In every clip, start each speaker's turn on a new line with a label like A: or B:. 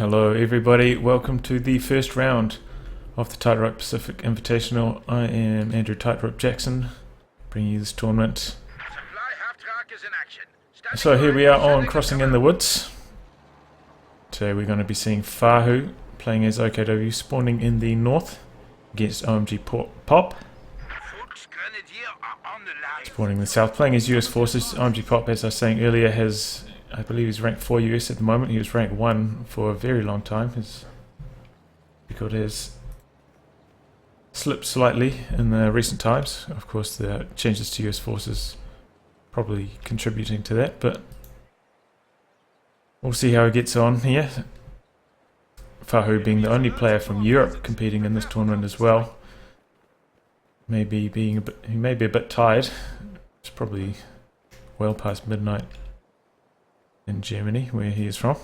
A: Hello everybody, welcome to the first round of the Tightrope Pacific Invitational. I am Andrew Tightrope Jackson, bringing you this tournament. So here we are on Crossing in the Woods. Today we're going to be seeing FaHu playing as OKW, spawning in the north against OMGPOP. Spawning in the south, playing as US forces. OMGPOP, as I was saying earlier, has, I believe he's ranked 4 US at the moment. He was ranked 1 for a very long time. His record has slipped slightly in the recent times. Of course, the changes to US forces probably contributing to that, but we'll see how he gets on here. FaHu being the only player from Europe competing in this tournament as well. He may be a bit tired. It's probably well past midnight in Germany, where he is from.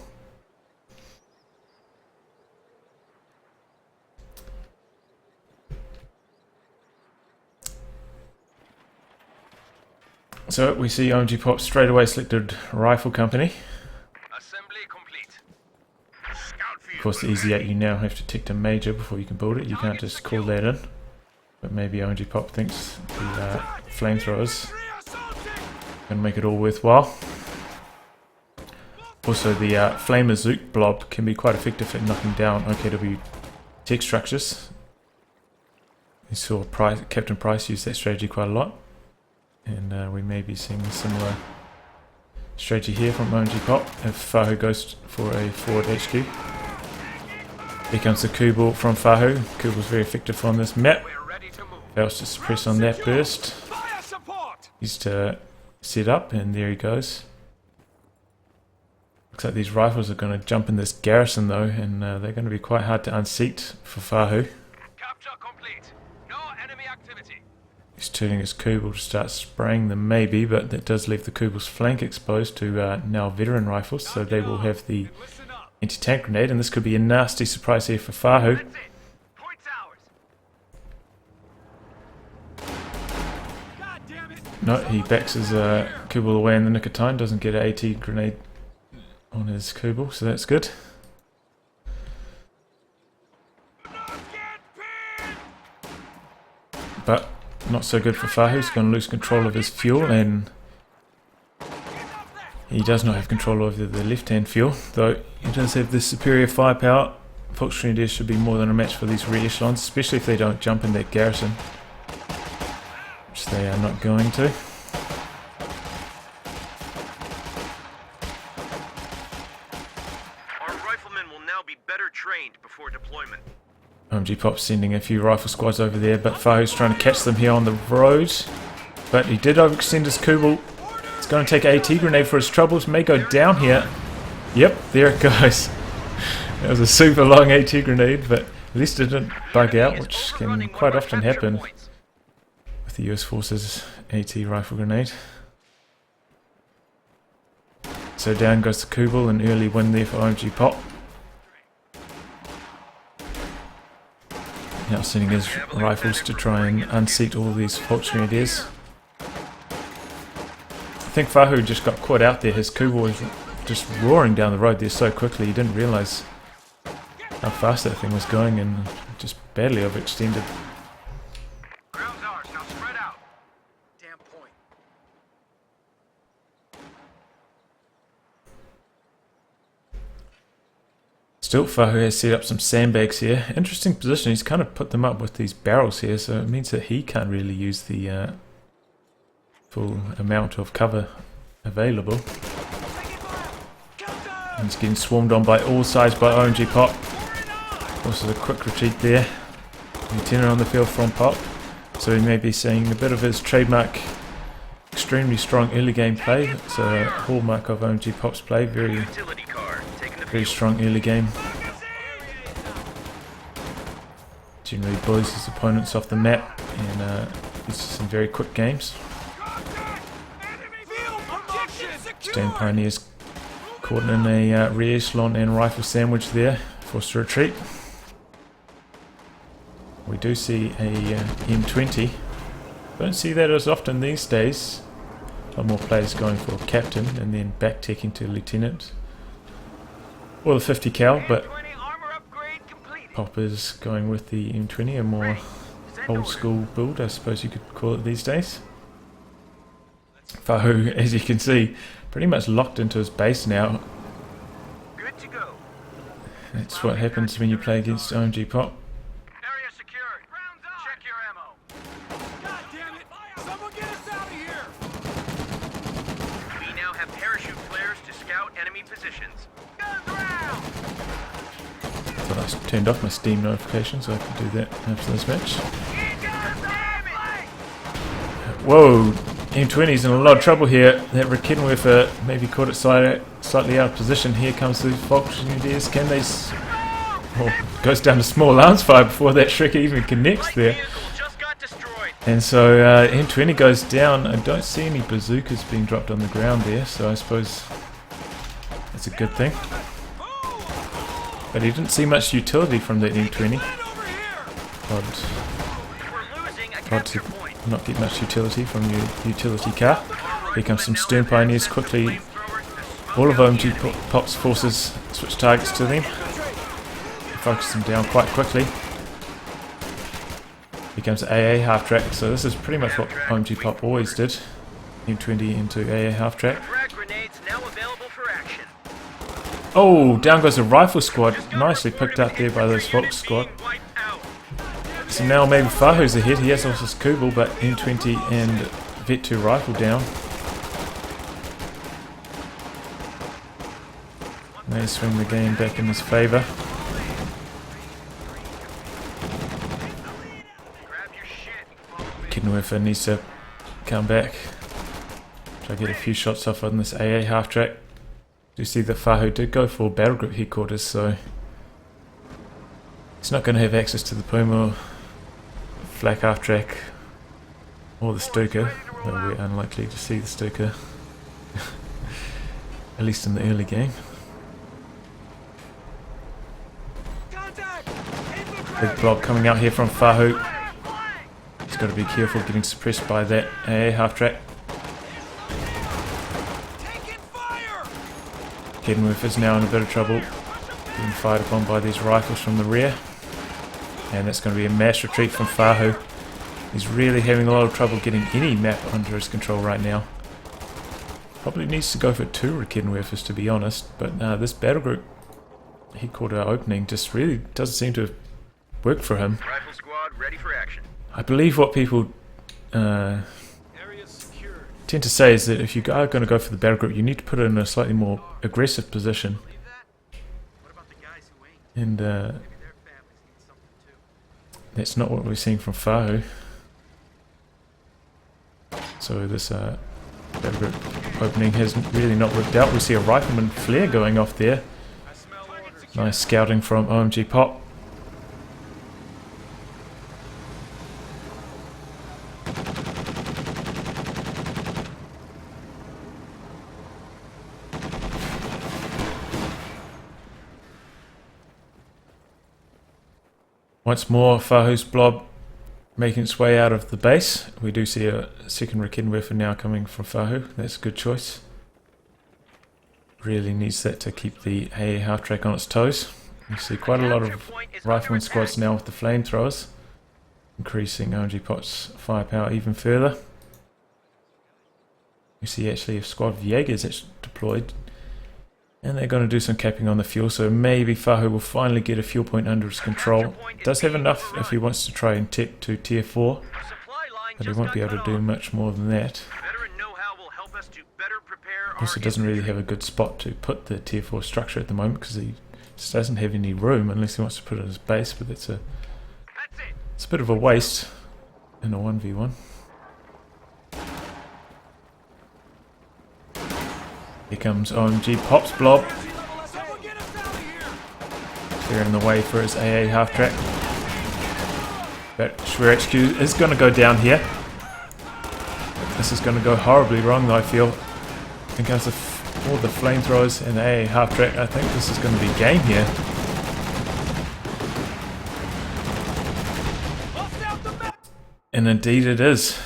A: So we see OMGPOP straight away selected Rifle Company.
B: Assembly complete.
A: Of course, the Easy 8 you now have to tick to Major before you can build it. You can't just call that in. But maybe OMGPOP thinks the flamethrowers can make it all worthwhile. Also, the Flamer Zook blob can be quite effective at knocking down OKW tech structures. We saw Captain Price use that strategy quite a lot. And we may be seeing a similar strategy here from OMGPOP if FaHu goes for a forward HQ. Here comes the Kubel from FaHu. Kubel's very effective on this map. Fails to suppress on that burst. He's to set up, and there he goes. Looks like these rifles are going to jump in this garrison though, and they're going to be quite hard to unseat for FaHu.
B: Capture complete. No enemy activity.
A: He's turning his Kubel to start spraying them maybe, but that does leave the Kubel's flank exposed to now veteran rifles, so they will have the anti-tank grenade, and this could be a nasty surprise here for FaHu. No, he backs his Kubel away in the nick of time, doesn't get an AT grenade on his Kubel, so that's good. But not so good for FaHu. He's going to lose control of his fuel, and he does not have control over the left-hand fuel, though he does have this superior firepower. Volksgrenadiers should be more than a match for these rear echelons, especially if they don't jump in that garrison, which they are not going to.
B: Our riflemen will now be better trained before deployment.
A: OMGPOP sending a few rifle squads over there, but FaHu's trying to catch them here on the road. But he did overextend his Kubel. It's going to take an AT grenade for his troubles. May go down here. Yep, there it goes. That was a super long AT grenade, but at least it didn't bug out, which can quite often happen with the US Forces AT rifle grenade. So down goes the Kubel, an early win there for OMGPOP. Now sending his rifles to try and unseat all these Volksgrenadiers. I think FaHu just got caught out there. His Kubel was just roaring down the road there so quickly, he didn't realise how fast that thing was going and just badly overextended.
B: Ground's ours. Now spread out. Damn point.
A: Still, FaHu has set up some sandbags here. Interesting position. He's kind of put them up with these barrels here, so it means that he can't really use the full amount of cover available. And he's getting swarmed on by all sides by OMGPOP. Also a quick retreat there. Lieutenant on the field from Pop. So he may be seeing a bit of his trademark extremely strong early game play. It's a hallmark of OMGPOP's play. Very strong early game. Generally bullies his opponents off the map and uses some very quick games. Stand Pioneers caught in a rear echelon and rifle sandwich there, forced to retreat. We do see a M20. Don't see that as often these days. A lot more players going for captain and then back taking to lieutenant. Or the 50 cal, but OMGPOP is going with the M20, a more old school build, I suppose you could call it these days. FaHu, as you can see, pretty much locked into his base now.
B: Good to go.
A: That's what happens when you play against OMGPOP.
B: Area secured. Rounds up. Check your ammo. God damn it! Someone get us out of here! We now have parachute flares to scout enemy positions. Guns around!
A: Thought I turned off my Steam notifications, so I can do that after this match. Whoa! M20's in a lot of trouble here. That Rekenwerfer maybe caught it slightly out of position. Here comes the Volkswagen. Can they... Oh, goes down to small arms fire before that Shrek even connects there. And so M20 goes down. I don't see any bazookas being dropped on the ground there, so I suppose that's a good thing. But he didn't see much utility from that M20. Odd to not get much utility from your utility car. Here comes some Stern Pioneers quickly. All of OMGPOP's forces switch targets to them. Focus them down quite quickly. Here comes AA half track. So this is pretty much what OMGPOP always did. M20 into AA half track. Oh, down goes a rifle squad. Nicely picked up there by those Volks squad. So now maybe FaHu's ahead. He has also his Kubel, but M20 and Vet 2 rifle down. And they swing the game back in his favour. Rekenwerfer needs to come back. Try to get a few shots off on this AA half track. You see that FaHu did go for battle group headquarters, so he's not going to have access to the Puma, Flak half track, or the Stuka, though we're unlikely to see the Stuka, at least in the early game. Big blob coming out here from FaHu. He's got to be careful getting suppressed by that AA half track. Rekenwerfer is now in a bit of trouble, being fired upon by these rifles from the rear, and that's going to be a mass retreat from FaHu. He's really having a lot of trouble getting any map under his control right now. Probably needs to go for 2 Rekenwerfers, to be honest, but this battle group headquarter opening just really doesn't seem to have worked for him.
B: Rifle squad ready for action.
A: I believe what people tend to say is that if you are going to go for the battle group, you need to put it in a slightly more aggressive position. And that's not what we're seeing from FaHu. So this battle group opening has really not worked out. We see a rifleman flare going off there. Nice scouting from OMGPOP. Once more, FaHu's blob making its way out of the base. We do see a second Rekenwerfer now coming from FaHu. That's a good choice. Really needs that to keep the AA half track on its toes. You see quite a lot of rifleman squads now with the flamethrowers, increasing OMGPOP's firepower even further. You see actually a squad of Jaegers that's deployed. And they're going to do some capping on the fuel, so maybe FaHu will finally get a fuel point under his control. Does have enough if he wants to try and tech to tier 4, but he won't be able to do much more than that. Also doesn't really have a good spot to put the tier 4 structure at the moment, because he just doesn't have any room unless he wants to put it in his base, but it's a bit of a waste in a 1v1. Here comes OMGPOP's blob, clearing the way for his AA half track. But Schwer HQ is going to go down here. This is going to go horribly wrong, though, I feel. In comes all the flamethrowers and the AA half track. I think this is going to be game here. And indeed it is.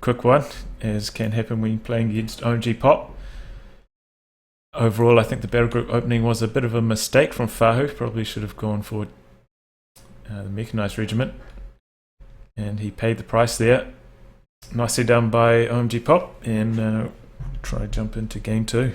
A: Quick one, as can happen when you're playing against OMGPOP. Overall, I think the battle group opening was a bit of a mistake from FaHu. Probably should have gone for the Mechanized Regiment, and he paid the price there. Nicely done by OMGPOP, and try to jump into game 2.